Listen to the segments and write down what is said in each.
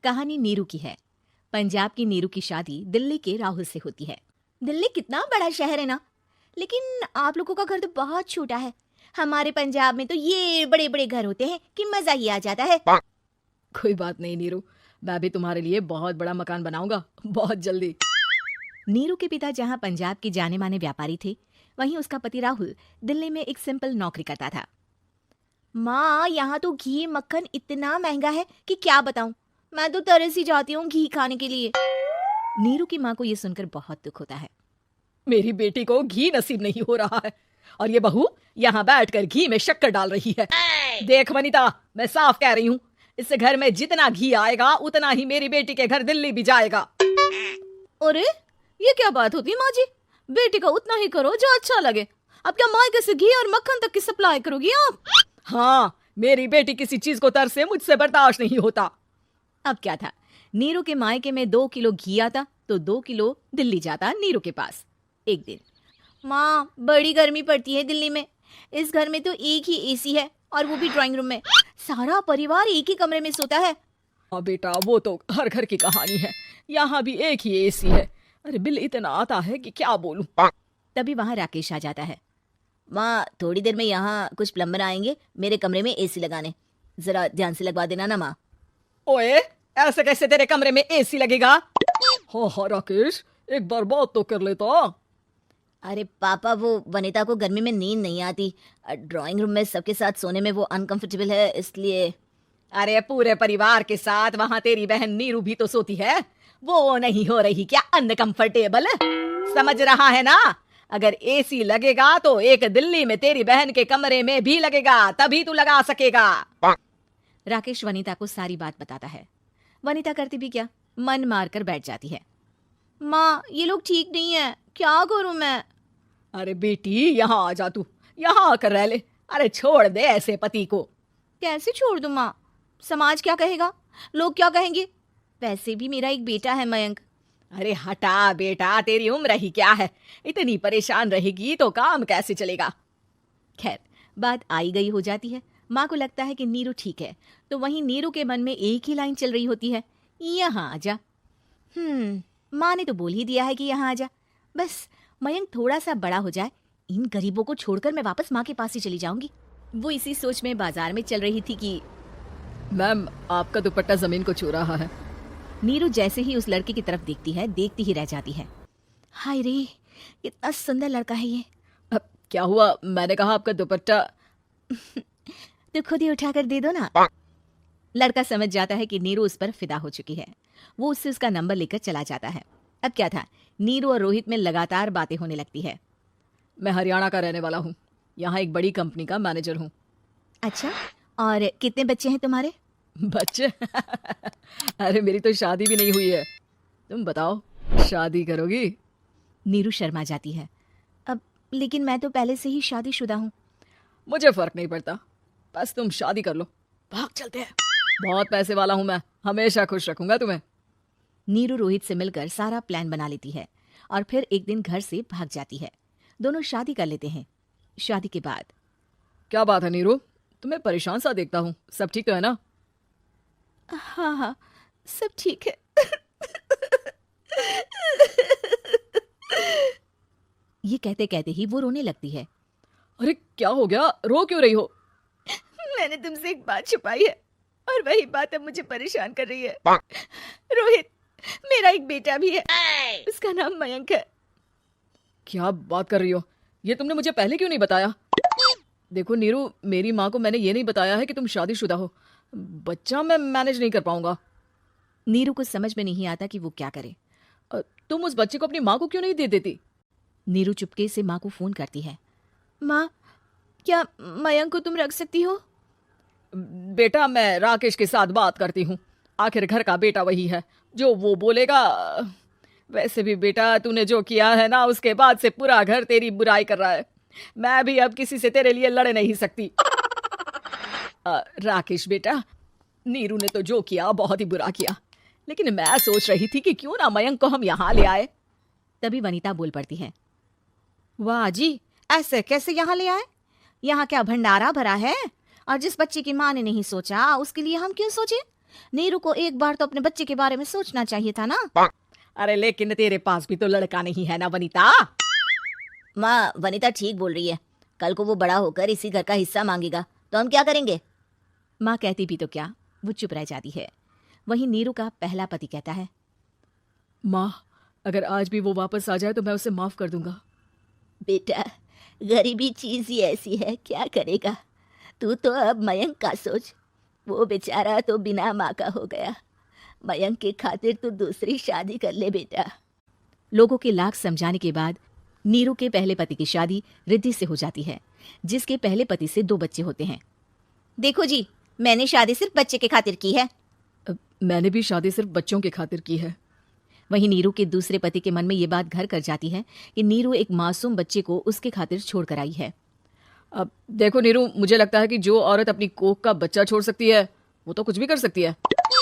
कहानी नीरू की है। पंजाब की नीरू की शादी दिल्ली के राहुल से होती है। दिल्ली कितना बड़ा शहर है ना, लेकिन आप लोगों का घर तो बहुत छोटा है। हमारे पंजाब में तो ये बड़े बड़े घर होते हैं कि मजा ही आ जाता है। कोई बात नहीं नीरू, मैं भी तुम्हारे लिए बहुत बड़ा मकान बनाऊंगा बहुत जल्दी। नीरू के पिता जहाँ पंजाब के जाने माने व्यापारी थे, वहीं उसका पति राहुल दिल्ली में एक सिंपल नौकरी करता था। माँ, यहाँ तो घी मक्खन इतना महंगा है कि क्या बताऊं। मैं तो तरस ही जाती हूँ घी खाने के लिए। नीरू की माँ को ये सुनकर बहुत दुख होता है। मेरी बेटी को घी नसीब नहीं हो रहा है और ये बहू यहाँ बैठकर घी में शक्कर डाल रही है। देख वनिता, मैं साफ कह रही हूँ, इस घर में जितना घी आएगा उतना ही मेरी बेटी के घर दिल्ली भी जाएगा। अरे ये क्या बात होती है माँ जी? बेटी का उतना ही करो जो अच्छा लगे। अब क्या मायके से घी और मक्खन तक की सप्लाई करोगी आप? हाँ, मेरी बेटी किसी चीज को तरसे मुझसे बर्दाश्त नहीं होता। अब क्या था, नीरू के मायके में 2 किलो घी आता तो 2 किलो दिल्ली जाता नीरू के पास। एक दिन, माँ बड़ी गर्मी पड़ती है दिल्ली में। इस घर में तो एक ही एसी है और वो भी ड्राइंग रूम में। सारा परिवार एक ही कमरे में सोता है। हाँ बेटा, वो तो हर घर की कहानी है। यहाँ भी एक ही एसी है। अरे बिल इतना आता है कि क्या बोलूं। तभी वहां राकेश आ जाता है। माँ, थोड़ी देर में यहाँ कुछ प्लम्बर आएंगे मेरे कमरे में एसी लगाने, जरा ध्यान से लगवा देना ना माँ। ओए, ऐसे कैसे तेरे कमरे में एसी लगेगा? हाँ राकेश, एक बार बात तो कर लेता। अरे पापा, वो वनिता को गर्मी में नींद नहीं आती। ड्राइंग रूम में सबके साथ सोने में वो अनकंफर्टेबल है, इसलिए। अरे पूरे परिवार के साथ वहाँ तेरी बहन नीरू भी तो सोती है, वो नहीं हो रही क्या अनकंफर्टेबल? समझ रहा है ना? अगर एसी लगेगा तो एक दिल्ली में तेरी बहन के कमरे में भी लगेगा, तभी तू लगा सकेगा। राकेश वनिता को सारी बात बताता है। वनिता करती भी क्या, मन मार कर बैठ जाती है। माँ, ये लोग ठीक नहीं है, क्या करूं मैं? अरे बेटी, यहाँ आ जा, तू यहाँ आकर रह ले। अरे छोड़ दे ऐसे पति को। कैसे छोड़ दूं माँ? समाज क्या कहेगा, लोग क्या कहेंगे? वैसे भी मेरा एक बेटा है मयंक। अरे हटा बेटा, तेरी उम्र ही क्या है, इतनी परेशान रहेगी तो काम कैसे चलेगा। खैर, बात आई गई हो जाती है। माँ को लगता है कि नीरू ठीक है, तो वहीं नीरू के मन में एक ही लाइन चल रही होती है, यहाँ आ जा। माँ ने तो बोल ही दिया है कि यहाँ आ जा। बस मयंक थोड़ा सा बड़ा हो जाए, इन गरीबों को छोड़कर मैं वापस माँ के पास ही चली जाऊंगी। वो इसी सोच में बाजार में चल रही थी कि मैम, आपका दुपट्टा जमीन को छू रहा है। नीरू जैसे ही उस लड़के की तरफ देखती है, देखती ही रह जाती है। हाय रे, कितना सुंदर लड़का है ये। अब क्या हुआ? मैंने कहा आपका दुपट्टा। तो खुद ही उठाकर दे दो ना। लड़का समझ जाता है कि नीरू उस पर फिदा हो चुकी है। वो उससे उसका नंबर लेकर चला जाता है। अब क्या था, नीरू और रोहित में लगातार बातें होने लगती है। मैं हरियाणा का रहने वाला हूँ, यहाँ एक बड़ी कंपनी का मैनेजर हूँ। अच्छा, और कितने बच्चे हैं तुम्हारे? बच्चे? अरे मेरी तो शादी भी नहीं हुई है। तुम बताओ, शादी करोगी? नीरू शर्मा जाती है। अब लेकिन मैं तो पहले से ही शादीशुदा हूँ। मुझे फर्क नहीं पड़ता, बस तुम शादी कर लो, भाग चलते हैं। बहुत पैसे वाला हूँ मैं, हमेशा खुश रखूंगा तुम्हें। नीरू रोहित से मिलकर सारा प्लान बना लेती है और फिर एक दिन घर से भाग जाती है। दोनों शादी कर लेते हैं। शादी के बाद, क्या बात है नीरू, तुम्हें परेशान सा देखता हूँ, सब ठीक तो है ना? हाँ, सब ठीक है। ये कहते कहते ही वो रोने लगती है। अरे क्या हो गया, रो क्यों रही हो? मैंने तुमसे एक बात छुपाई है और वही बात अब मुझे परेशान कर रही है। रोहित, मेरा एक बेटा भी है, उसका नाम मयंक है। क्या बात कर रही हो? ये तुमने मुझे पहले क्यों नहीं बताया? देखो नीरू, मेरी माँ को मैंने ये नहीं बताया है कि तुम शादीशुदा हो। बच्चा मैं मैनेज नहीं कर पाऊंगा। नीरू को समझ में नहीं आता कि वो क्या करे। तुम उस बच्चे को अपनी माँ को क्यों नहीं दे देती? नीरू चुपके से माँ को फोन करती है। माँ, क्या मयंक को तुम रख सकती हो? बेटा, मैं राकेश के साथ बात करती हूँ, आखिर घर का बेटा वही है, जो वो बोलेगा। वैसे भी बेटा, तूने जो किया है ना, उसके बाद से पूरा घर तेरी बुराई कर रहा है। मैं भी अब किसी से तेरे लिए लड़ नहीं सकती। राकेश बेटा, नीरू ने तो जो किया बहुत ही बुरा किया, लेकिन मैं सोच रही थी कि क्यों ना मयंक को हम यहाँ ले आए। तभी वनिता बोल पड़ती है। वाह जी, ऐसे कैसे यहाँ ले आए? यहाँ क्या भंडारा भरा है? और जिस बच्चे की माँ ने नहीं सोचा, उसके लिए हम क्यों सोचे? नीरू को एक बार तो अपने बच्चे के बारे में सोचना चाहिए था ना। अरे लेकिन तेरे पास भी तो लड़का नहीं है ना वनिता। माँ, वनिता ठीक बोल रही है। कल को वो बड़ा होकर इसी घर का हिस्सा मांगेगा तो हम क्या करेंगे? माँ कहती भी तो क्या, वो चुप रह जाती है। वहीं नीरू का पहला पति कहता है, माँ, अगर आज भी वो वापस आ जाए तो मैं उसे माफ कर दूंगा। बेटा, गरीबी चीज ही ऐसी है, क्या करेगा। तू तो अब मयंक का सोच। वो बेचारा तो बिना माँ का हो गया। मयंक की खातिर तू दूसरी शादी कर ले बेटा। लोगों के लाख समझाने के बाद नीरू के पहले पति की शादी रिद्धि से हो जाती है, जिसके पहले पति से 2 बच्चे होते हैं। देखो जी, मैंने शादी सिर्फ बच्चे के खातिर की है। मैंने भी शादी सिर्फ बच्चों के खातिर की है। वहीं नीरू के दूसरे पति के मन में ये बात घर कर जाती है कि नीरू एक मासूम बच्चे को उसके खातिर छोड़ कर आई है। अब देखो नीरू, मुझे लगता है कि जो औरत अपनी कोख का बच्चा छोड़ सकती है वो तो कुछ भी कर सकती है।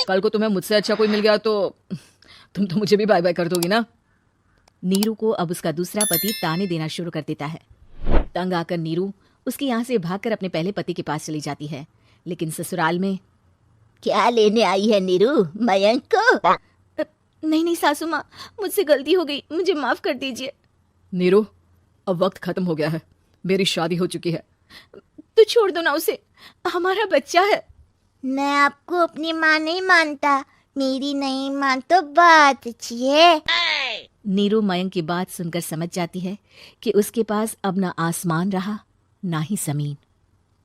कल को तुम्हें मुझसे अच्छा कोई मिल गया तो तुम तो मुझे भी बाय बाय कर दोगी ना। नीरू को अब उसका दूसरा पति ताने देना शुरू कर देता है। तंग आकर नीरू उसके यहाँ से भागकर अपने पहले पति के पास चली जाती है। लेकिन ससुराल में क्या लेने आई है नीरू, मयंक को? नहीं सासू माँ, मुझसे गलती हो गई, मुझे माफ कर दीजिए। नीरू, अब वक्त खत्म हो गया है, मेरी शादी हो चुकी है। तो छोड़ दो ना उसे, हमारा बच्चा है। मैं आपको अपनी माँ नहीं मानता, मेरी नहीं माँ तो बात अच्छी है। नीरू मयंक की बात सुनकर समझ जाती है कि उसके पास अब ना आसमान रहा ना ही जमीन।